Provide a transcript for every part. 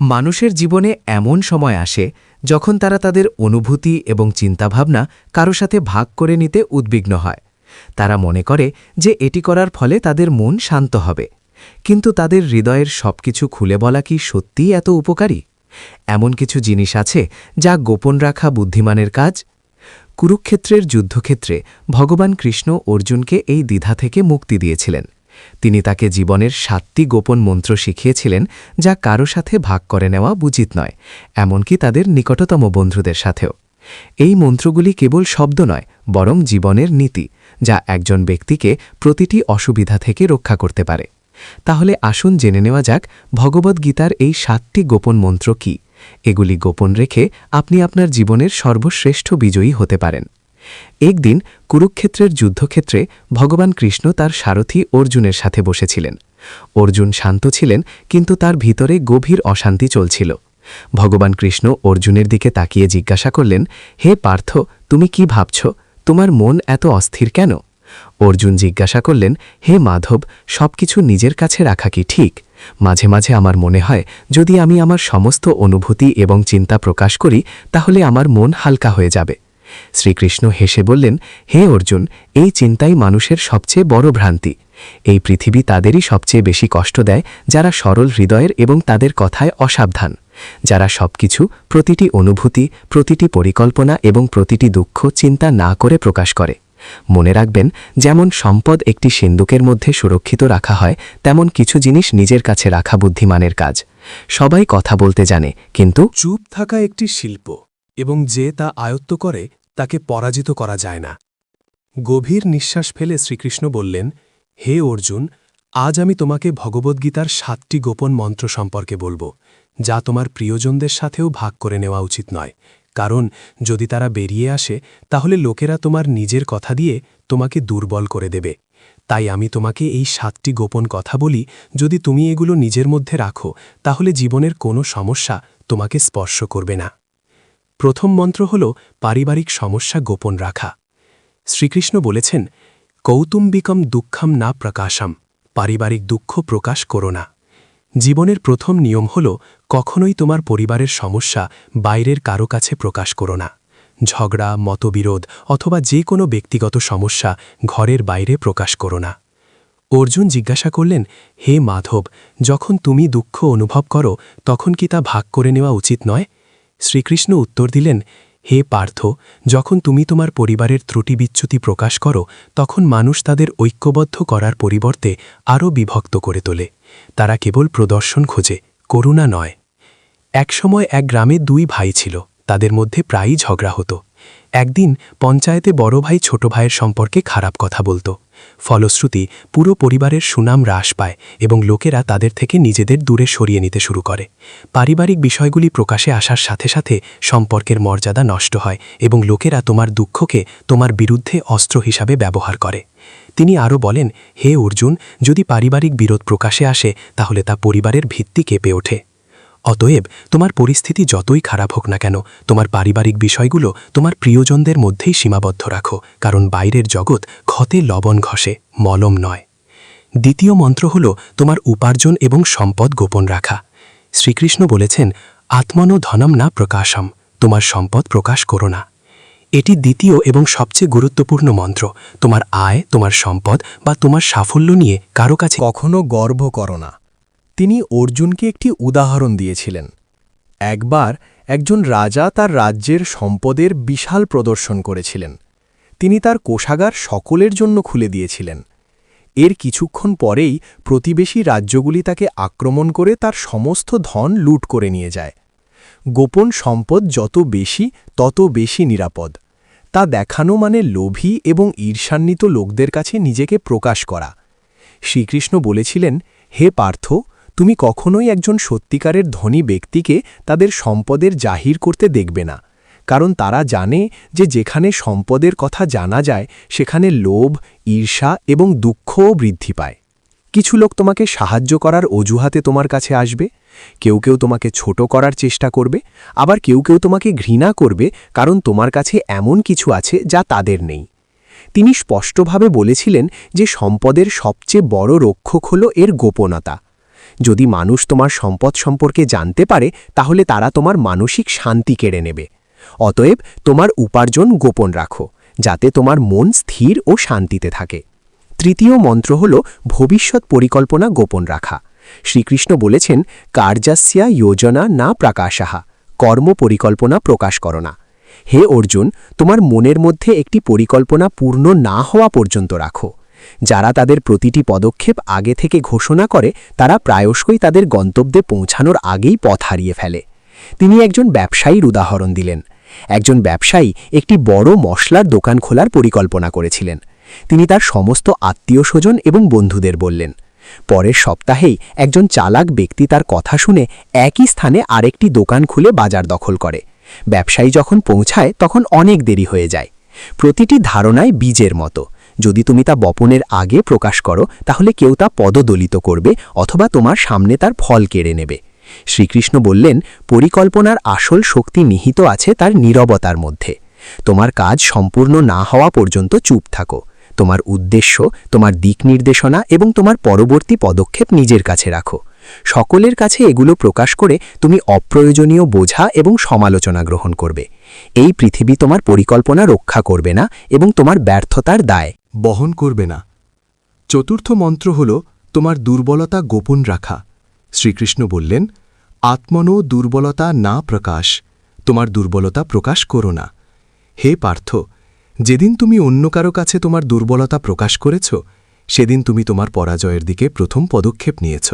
মানুষের জীবনে এমন সময় আসে যখন তারা তাদের অনুভূতি এবং চিন্তাভাবনা কারো সাথে ভাগ করে নিতে উদ্বিগ্ন হয়। তারা মনে করে যে এটি করার ফলে তাদের মন শান্ত হবে, কিন্তু তাদের হৃদয়ের সবকিছু খুলে বলা কি সত্যিই এত উপকারী? এমন কিছু জিনিস আছে যা গোপন রাখা বুদ্ধিমানের কাজ। কুরুক্ষেত্রের যুদ্ধক্ষেত্রে ভগবান কৃষ্ণ অর্জুনকে এই দ্বিধা থেকে মুক্তি দিয়েছিলেন। তিনি তাকে জীবনের 7টি গোপন মন্ত্র শিখিয়েছিলেন, যা কারো সাথে ভাগ করে নেওয়া উচিত নয়, এমনকি তাদের নিকটতম বন্ধুদের সাথেও। এই মন্ত্রগুলি কেবল শব্দ নয়, বরং জীবনের নীতি, যা একজন ব্যক্তিকে প্রতিটি অসুবিধা থেকে রক্ষা করতে পারে। তাহলে আসুন জেনে নেওয়া যাক ভগবদ্গীতার এই 7টি গোপন মন্ত্র কি। এগুলি গোপন রেখে আপনি আপনার জীবনের সর্বশ্রেষ্ঠ বিজয়ী হতে পারেন। একদিন কুরুক্ষেত্রের যুদ্ধক্ষেত্রে ভগবান কৃষ্ণ তার সারথি অর্জুনের সাথে বসেছিলেন। অর্জুন শান্ত ছিলেন, কিন্তু তার ভিতরে গভীর অশান্তি চলছিল। ভগবান কৃষ্ণ অর্জুনের দিকে তাকিয়ে জিজ্ঞাসা করলেন, হে পার্থ, তুমি কি ভাবছ? তোমার মন এত অস্থির কেন? অর্জুন জিজ্ঞাসা করলেন, হে মাধব, সবকিছু নিজের কাছে রাখা কি ঠিক? মাঝে মাঝে আমার মনে হয় যদি আমি আমার সমস্ত অনুভূতি এবং চিন্তা প্রকাশ করি তাহলে আমার মন হালকা হয়ে যাবে। শ্রীকৃষ্ণ হেসে বললেন, হে অর্জুন, এই চিন্তাই মানুষের সবচেয়ে বড় ভ্রান্তি। এই পৃথিবী তাদেরই সবচেয়ে বেশি কষ্ট দেয় যারা সরল হৃদয়ের এবং তাদের কথায় অসাবধান, যারা সবকিছু, প্রতিটি অনুভূতি, প্রতিটি পরিকল্পনা এবং প্রতিটি দুঃখ চিন্তা না করে প্রকাশ করে। মনে রাখবেন, যেমন সম্পদ একটি সিন্দুকের মধ্যে সুরক্ষিত রাখা হয়, তেমন কিছু জিনিস নিজের কাছে রাখা বুদ্ধিমানের কাজ। সবাই কথা বলতে জানে, কিন্তু চুপ থাকা একটি শিল্প, এবং যে তা আয়ত্ত করে তাকে পরাজিত করা যায় না। গভীর নিঃশ্বাস ফেলে শ্রীকৃষ্ণ বললেন, হে অর্জুন, আজ আমি তোমাকে ভগবদ্গীতার 7টি গোপন মন্ত্র সম্পর্কে বলবো, যা তোমার প্রিয়জনদের সাথেও ভাগ করে নেওয়া উচিত নয়, কারণ যদি তারা বেরিয়ে আসে তাহলে লোকেরা তোমার নিজের কথা দিয়ে তোমাকে দুর্বল করে দেবে। তাই আমি তোমাকে এই 7টি গোপন কথা বলি, যদি তুমি এগুলো নিজের মধ্যে রাখো তাহলে জীবনের কোনো সমস্যা তোমাকে স্পর্শ করবে না। প্রথম মন্ত্র হল পারিবারিক সমস্যা গোপন রাখা। শ্রীকৃষ্ণ বলেছেন, কৌতুম্বিকম দুঃখম না প্রকাশম, পারিবারিক দুঃখ প্রকাশ করো না। জীবনের প্রথম নিয়ম হল কখনোই তোমার পরিবারের সমস্যা বাইরের কারো কাছে প্রকাশ করো না। ঝগড়া, মতবিরোধ অথবা যে কোনো ব্যক্তিগত সমস্যা ঘরের বাইরে প্রকাশ করো না। অর্জুন জিজ্ঞাসা করলেন, হে মাধব, যখন তুমি দুঃখ অনুভব করো তখন কি তা ভাগ করে নেওয়া উচিত নয়? শ্রীকৃষ্ণ উত্তর দিলেন, হে পার্থ, যখন তুমি তোমার পরিবারের ত্রুটি বিচ্যুতি প্রকাশ করো তখন মানুষ তাদের ঐক্যবদ্ধ করার পরিবর্তে আরও বিভক্ত করে তোলে। তারা কেবল প্রদর্শন খোঁজে, করুণা নয়। একসময় এক গ্রামে 2 ভাই ছিল, তাদের মধ্যে প্রায়ই ঝগড়া হতো। একদিন পঞ্চায়েতে বড় ভাই ছোট ভাইয়ের সম্পর্কে খারাপ কথা বলত। ফলশ্রুতি পুরো পরিবারের সুনাম হ্রাস পায় এবং লোকেরা তাদের থেকে নিজেদের দূরে সরিয়ে নিতে শুরু করে। পারিবারিক বিষয়গুলি প্রকাশে আসার সাথে সাথে সম্পর্কের মর্যাদা নষ্ট হয় এবং লোকেরা তোমার দুঃখকে তোমার বিরুদ্ধে অস্ত্র হিসাবে ব্যবহার করে। তিনি আরও বলেন, হে অর্জুন, যদি পারিবারিক বিরোধ প্রকাশে আসে তাহলে তা পরিবারের ভিত্তি কেঁপে ওঠে। অতএব তোমার পরিস্থিতি যতই খারাপ হোক না কেন, তোমার পারিবারিক বিষয়গুলো তোমার প্রিয়জনদের মধ্যেই সীমাবদ্ধ রাখো, কারণ বাইরের জগৎ ক্ষতে লবণ ঘষে, মলম নয়। দ্বিতীয় মন্ত্র হল তোমার উপার্জন এবং সম্পদ গোপন রাখা। শ্রীকৃষ্ণ বলেছেন, আত্মনো ধনম না প্রকাশম, তোমার সম্পদ প্রকাশ করো না। এটি দ্বিতীয় এবং সবচেয়ে গুরুত্বপূর্ণ মন্ত্র। তোমার আয়, তোমার সম্পদ বা তোমার সাফল্য নিয়ে কারো কাছে কখনো গর্ব করো না। তিনি অর্জুনকে একটি উদাহরণ দিয়েছিলেন। একবার একজন রাজা তার রাজ্যের সম্পদের বিশাল প্রদর্শন করেছিলেন। তিনি তার কোষাগার সকলের জন্য খুলে দিয়েছিলেন। এর কিছুক্ষণ পরেই প্রতিবেশী রাজ্যগুলি তাকে আক্রমণ করে তার সমস্ত ধন লুট করে নিয়ে যায়। গোপন সম্পদ যত বেশি তত বেশি নিরাপদ। তা দেখানো মানে লোভী এবং ঈর্ষান্বিত লোকদের কাছে নিজেকে প্রকাশ করা। শ্রীকৃষ্ণ বলেছিলেন, হে পার্থ, তুমি কখনোই একজন সত্যিকারের ধনী ব্যক্তিকে তাদের সম্পদের জাহির করতে দেখবে না, কারণ তারা জানে যে যেখানে সম্পদের কথা জানা যায় সেখানে লোভ, ঈর্ষা এবং দুঃখও বৃদ্ধি পায়। কিছু লোক তোমাকে সাহায্য করার অজুহাতে তোমার কাছে আসবে, কেউ কেউ তোমাকে ছোট করার চেষ্টা করবে, আবার কেউ কেউ তোমাকে ঘৃণা করবে কারণ তোমার কাছে এমন কিছু আছে যা তাদের নেই। তিনি স্পষ্টভাবে বলেছিলেন যে সম্পদের সবচেয়ে বড় রক্ষক হল এর গোপনতা। যদি মানুষ তোমার সম্পদ সম্পর্কে জানতে পারে তাহলে তারা তোমার মানসিক শান্তি কেড়ে নেবে। অতএব তোমার উপার্জন গোপন রাখো, যাতে তোমার মন স্থির ও শান্তিতে থাকে। তৃতীয় মন্ত্র হল ভবিষ্যৎ পরিকল্পনা গোপন রাখা। শ্রীকৃষ্ণ বলেছেন, কার্যাস্যা যোজনা না প্রাকাশাহা, কর্ম পরিকল্পনা প্রকাশ করো না। হে অর্জুন, তোমার মনের মধ্যে একটি পরিকল্পনা পূর্ণ না হওয়া পর্যন্ত রাখো। যারা তাদের প্রতিটি পদক্ষেপ আগে থেকে ঘোষণা করে তারা প্রায়শই তাদের গন্তব্যে পৌঁছানোর আগেই পথ হারিয়ে ফেলে। তিনি একজন ব্যবসায়ীর উদাহরণ দিলেন। একজন ব্যবসায়ী একটি বড় মশলার দোকান খোলার পরিকল্পনা করেছিলেন। তিনি তার সমস্ত আত্মীয়স্বজন এবং বন্ধুদের বললেন। পরের সপ্তাহেই একজন চালাক ব্যক্তি তার কথা শুনে একই স্থানে আরেকটি দোকান খুলে বাজার দখল করে। ব্যবসায়ী যখন পৌঁছায় তখন অনেক দেরি হয়ে যায়। প্রতিটি ধারণায় বীজের মতো, যদি তুমি তা বপনের আগে প্রকাশ করো তাহলে কেউ তা পদদলিত করবে অথবা তোমার সামনে তার ফল কেড়ে নেবে। শ্রীকৃষ্ণ বললেন, পরিকল্পনার আসল শক্তি নিহিত আছে তার নীরবতার মধ্যে। তোমার কাজ সম্পূর্ণ না হওয়া পর্যন্ত চুপ থাকো। তোমার উদ্দেশ্য, তোমার দিক নির্দেশনা এবং তোমার পরবর্তী পদক্ষেপ নিজের কাছে রাখো। সকলের কাছে এগুলো প্রকাশ করে তুমি অপ্রয়োজনীয় বোঝা এবং সমালোচনা গ্রহণ করবে। এই পৃথিবী তোমার পরিকল্পনা রক্ষা করবে না এবং তোমার ব্যর্থতার দায় বহন করবে না। চতুর্থ মন্ত্র হল তোমার দুর্বলতা গোপন রাখা। শ্রীকৃষ্ণ বললেন, আত্মনো দুর্বলতা না প্রকাশ, তোমার দুর্বলতা প্রকাশ করো না। হে পার্থ, যেদিন তুমি অন্য কারো কাছে তোমার দুর্বলতা প্রকাশ করেছ সেদিন তুমি তোমার পরাজয়ের দিকে প্রথম পদক্ষেপ নিয়েছ।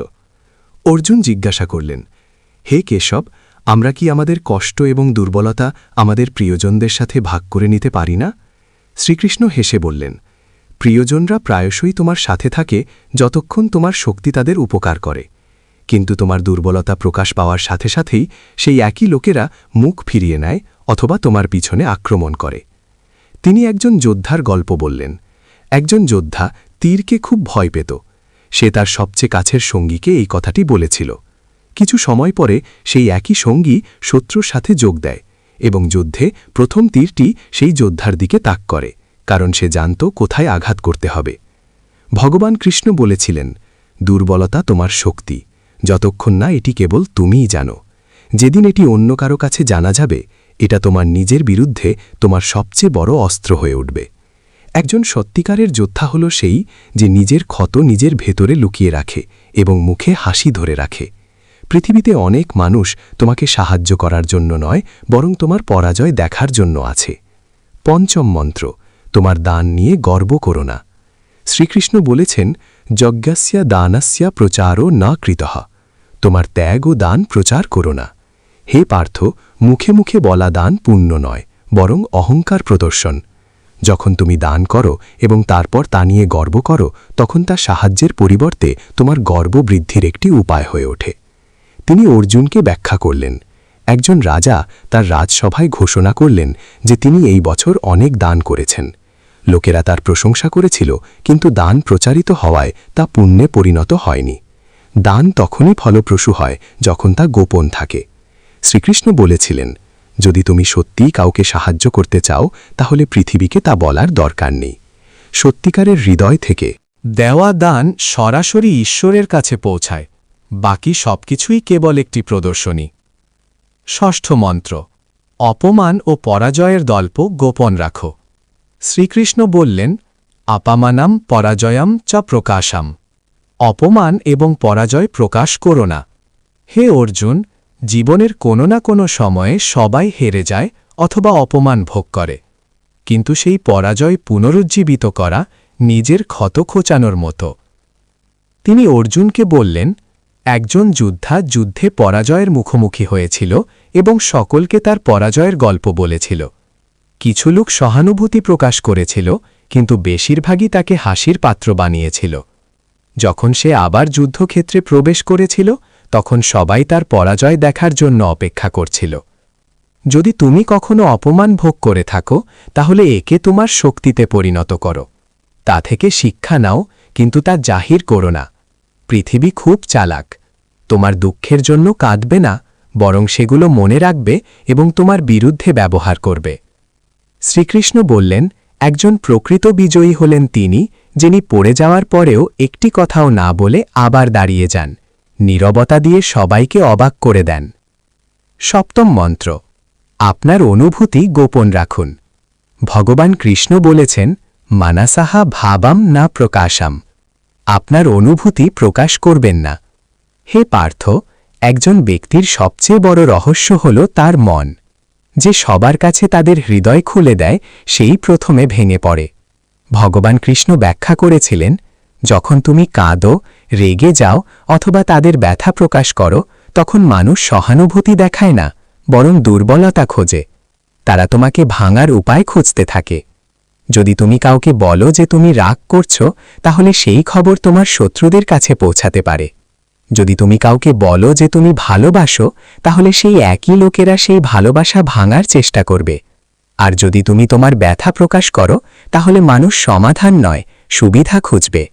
অর্জুন জিজ্ঞাসা করলেন, হে কেশব, আমরা কি আমাদের কষ্ট এবং দুর্বলতা আমাদের প্রিয়জনদের সাথে ভাগ করে নিতে পারি না? শ্রীকৃষ্ণ হেসে বললেন, প্রিয়জনরা প্রায়শই তোমার সাথে থাকে যতক্ষণ তোমার শক্তি তাদের উপকার করে, কিন্তু তোমার দুর্বলতা প্রকাশ পাওয়ার সাথে সাথেই সেই একই লোকেরা মুখ ফিরিয়ে নেয় অথবা তোমার পিছনে আক্রমণ করে। তিনি একজন যোদ্ধার গল্প বললেন। একজন যোদ্ধা তীরকে খুব ভয় পেত। সে তার সবচেয়ে কাছের সঙ্গীকে এই কথাটি বলেছিল। কিছু সময় পরে সেই একই সঙ্গী শত্রুর সাথে যোগ দেয় এবং যুদ্ধে প্রথম তীরটি সেই যোদ্ধার দিকে তাক করে, কারণ সে জানত কোথায় আঘাত করতে হবে। ভগবান কৃষ্ণ বলেছিলেন, দুর্বলতা তোমার শক্তি, যতক্ষণ না এটি কেবল তুমিই জানো। যেদিন এটি অন্য কারো কাছে জানা যাবে, এটা তোমার নিজের বিরুদ্ধে তোমার সবচেয়ে বড় অস্ত্র হয়ে উঠবে। একজন সত্যিকারের যোদ্ধা হল সেই যে নিজের ক্ষত নিজের ভেতরে লুকিয়ে রাখে এবং মুখে হাসি ধরে রাখে। পৃথিবীতে অনেক মানুষ তোমাকে সাহায্য করার জন্য নয়, বরং তোমার পরাজয় দেখার জন্য আছে। পঞ্চম মন্ত্র, তোমার দান নিয়ে গর্ব করো না। শ্রীকৃষ্ণ বলেছেন, যজ্ঞস্য দানস্য প্রচারো না কৃতঃ, তোমার ত্যাগ ও দান প্রচার করো না। হে পার্থ, মুখে মুখে বলা দান পুণ্য নয়, বরং অহংকার প্রদর্শন। যখন তুমি দান করো এবং তারপর তা নিয়ে গর্ব করো, তখন তা সাহায্যের পরিবর্তে তোমার গর্ব বৃদ্ধির একটি উপায় হয়ে ওঠে। তিনি অর্জুনকে ব্যাখ্যা করলেন। একজন রাজা তার রাজসভায় ঘোষণা করলেন যে তিনি এই বছর অনেক দান করেছেন। লোকেরা তার প্রশংসা করেছিল, কিন্তু দান প্রচারিত হওয়ায় তা পুণ্যে পরিণত হয়নি। দান তখনই ফলপ্রসূ হয় যখন তা গোপন থাকে। শ্রীকৃষ্ণ বলেছিলেন, যদি তুমি সত্যিই কাউকে সাহায্য করতে চাও তাহলে পৃথিবীকে তা বলার দরকার নেই। সত্যিকারের হৃদয় থেকে দেওয়া দান সরাসরি ঈশ্বরের কাছে পৌঁছায়, বাকি সবকিছুই কেবল একটি প্রদর্শনী। ষষ্ঠ মন্ত্র, অপমান ও পরাজয়ের গল্প গোপন রাখো। শ্রীকৃষ্ণ বললেন, আপামানাম পরাজয়াম চ প্রকাশাম, অপমান এবং পরাজয় প্রকাশ করো না। হে অর্জুন, জীবনের কোনো না কোনো সময়ে সবাই হেরে যায় অথবা অপমান ভোগ করে, কিন্তু সেই পরাজয় পুনরুজ্জীবিত করা নিজের ক্ষত খোঁচানোর মতো। তিনি অর্জুনকে বললেন, একজন যোদ্ধা যুদ্ধে পরাজয়ের মুখোমুখি হয়েছিল এবং সকলকে তার পরাজয়ের গল্প বলেছিল। কিছু লোক সহানুভূতি প্রকাশ করেছিল, কিন্তু বেশিরভাগই তাকে হাসির পাত্র বানিয়েছিল। যখন সে আবার যুদ্ধক্ষেত্রে প্রবেশ করেছিল, তখন সবাই তার পরাজয় দেখার জন্য অপেক্ষা করছিল। যদি তুমি কখনো অপমান ভোগ করে থাকো, তাহলে একে তোমার শক্তিতে পরিণত করো। তা থেকে শিক্ষা নাও, কিন্তু তা জাহির করো না। পৃথিবী খুব চালাক। তোমার দুঃখের জন্য কাঁদবে না, বরং সেগুলো মনে রাখবে এবং তোমার বিরুদ্ধে ব্যবহার করবে। শ্রীকৃষ্ণ বললেন, একজন প্রকৃত বিজয়ী হলেন তিনি, যিনি পড়ে যাওয়ার পরেও একটি কথাও না বলে আবার দাঁড়িয়ে যান। নীরবতা দিয়ে সবাইকে অবাক করে দেন। সপ্তম মন্ত্র, আপনার অনুভূতি গোপন রাখুন। ভগবান কৃষ্ণ বলেছেন, মানাসাহা ভাবাম না প্রকাশাম। আপনার অনুভূতি প্রকাশ করবেন না। হে পার্থ, একজন ব্যক্তির সবচেয়ে বড় রহস্য হল তার মন। যে সবার কাছে তাদের হৃদয় খুলে দেয়, সেই প্রথমে ভেঙে পড়ে। ভগবান কৃষ্ণ ব্যাখ্যা করেছিলেন, যখন তুমি কাঁদো, রেগে যাও অথবা তাদের ব্যথা প্রকাশ করো, তখন মানুষ সহানুভূতি দেখায় না, বরং দুর্বলতা খোঁজে। তারা তোমাকে ভাঙার উপায় খুঁজতে থাকে। যদি তুমি কাউকে বলো যে তুমি রাগ করছো, তাহলে সেই খবর তোমার শত্রুদের কাছে পৌঁছাতে পারে। যদি তুমি কাউকে বলো যে তুমি ভালোবাসো, তাহলে সেই একই লোকেরা সেই ভালোবাসা ভাঙার চেষ্টা করবে। আর যদি তুমি তোমার ব্যথা প্রকাশ করো, তাহলে মানুষ সমাধান নয়, সুবিধা খুঁজবে।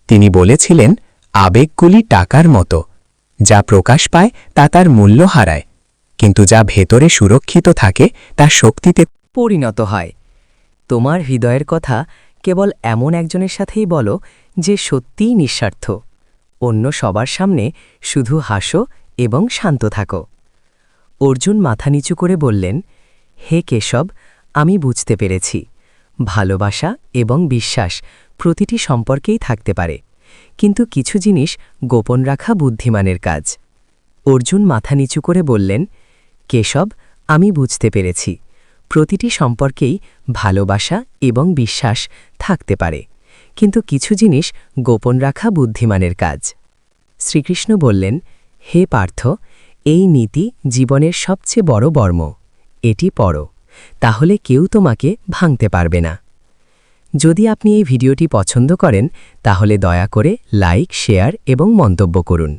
তিনি বলেছিলেন, আবেগগুলি টাকার মতো, যা প্রকাশ পায় তা তার মূল্য হারায়, কিন্তু যা ভেতরে সুরক্ষিত থাকে তা শক্তিতে পরিণত হয়। তোমার হৃদয়ের কথা কেবল এমন একজনের সাথেই বলো যে সত্যিই নিঃস্বার্থ। অন্য সবার সামনে শুধু হাসো এবং শান্ত থাকো। অর্জুন মাথা নিচু করে বললেন, হে কেশব, আমি বুঝতে পেরেছি, ভালোবাসা এবং বিশ্বাস প্রতিটি সম্পর্কেই থাকতে পারে, কিন্তু কিছু জিনিস গোপন রাখা বুদ্ধিমানের কাজ। অর্জুন মাথা নিচু করে বললেন, কেশব, আমি বুঝতে পেরেছি, প্রতিটি সম্পর্কেই ভালোবাসা এবং বিশ্বাস থাকতে পারে, কিন্তু কিছু জিনিস গোপন রাখা বুদ্ধিমানের কাজ। শ্রীকৃষ্ণ বললেন, হে পার্থ, এই নীতি জীবনের সবচেয়ে বড় বর্ম। এটি পড়ো, তাহলে কেউ তোমাকে ভাঙতে পারবে না। যদি আপনি এই ভিডিওটি পছন্দ করেন, তাহলে দয়া করে লাইক, শেয়ার এবং মন্তব্য করুন।